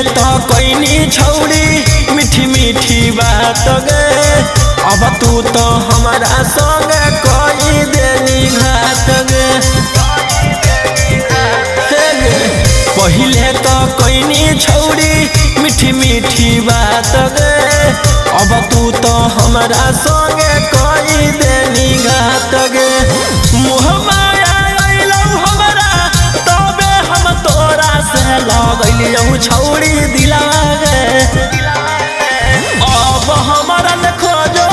तो कोई छौड़ी मीठी मीठी बात गे अब तू तो हमारा संग कोई देनी घात गे। पहले तो कोई छौड़ी मीठी मीठी बात गे अब तू तो हमारा संग कोई देनी घात गे। मुँह माया हमारा तबे हम तोरा से लगलियौ छौड़ी दिला गे। अब हमारा खोजो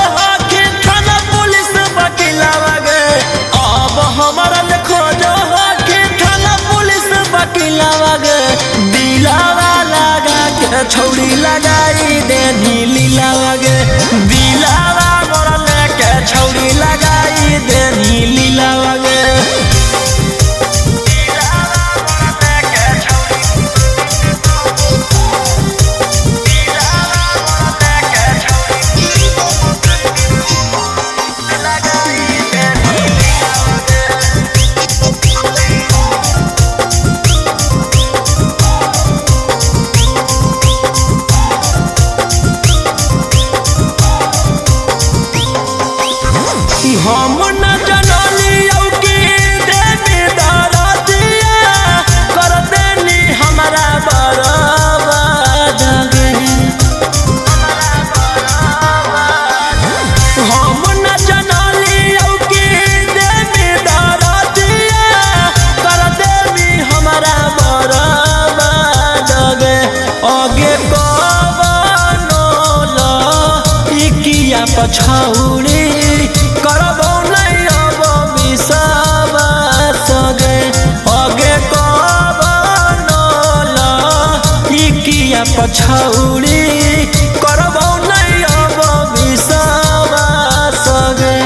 कि थाना पुलिस वकीलवा गे अब हमारा खोजो कि थाना पुलिस वकीलवा गे। दिलावा लगा के छौड़ी लगाई देनी लीलावा गे दिलावा मोरा लेके छौड़ी लगाई देनी लीलावा गे। हम न जनलियौ कि देवी दरदिया कर देनी हमारा बर्बाद गे। हम न जनलियौ कि देवी दरदिया कर देनी हमारा बर्बाद गे। आगे कवनो लइकिया पछौड़ी करबो नहीं अब विश्वास गे। आगे कवनो लइकिया पछौड़ी करबो नहीं अब विश्वास गे।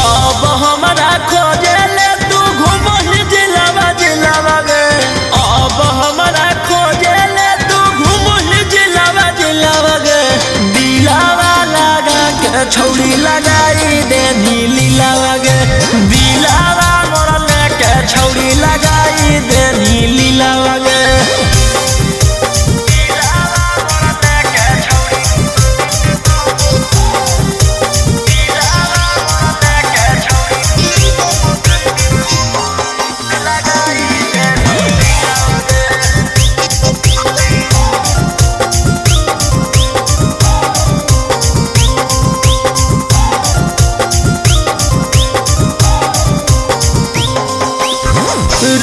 अब हमरा खोजे ले तू घूमही जिलावा जिलावा गे अब हमरा खोजे ले तू घूमही जिलावा जिलावा गे। दिलावा लगा के छौड़ी लगाई देनी लीलावा गे दिलावा मोरा लेके छौड़ी लगाई देनी लीलावा गे।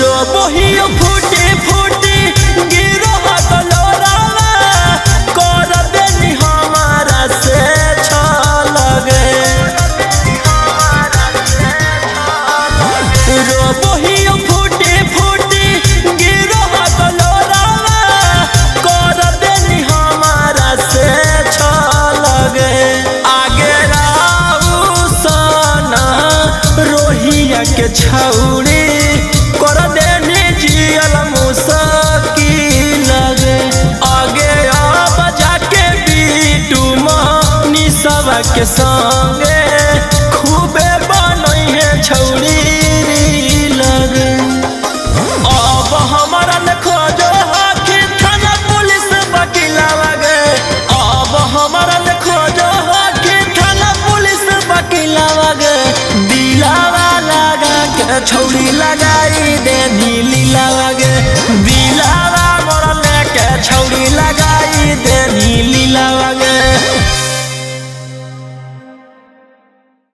रोबोहियो फूटी फूटी गिरो कलोरावा कर देनी हमारा से छल गे। रोबोहियो फूटी फूटी गिरो कलोरावा कर देनी हमारा से छल गे। आगे राउसन रोहिया के छौड़ी कर देनी जियल मुश्किल गे। आगे अब जाके बीटू मनी सब के संग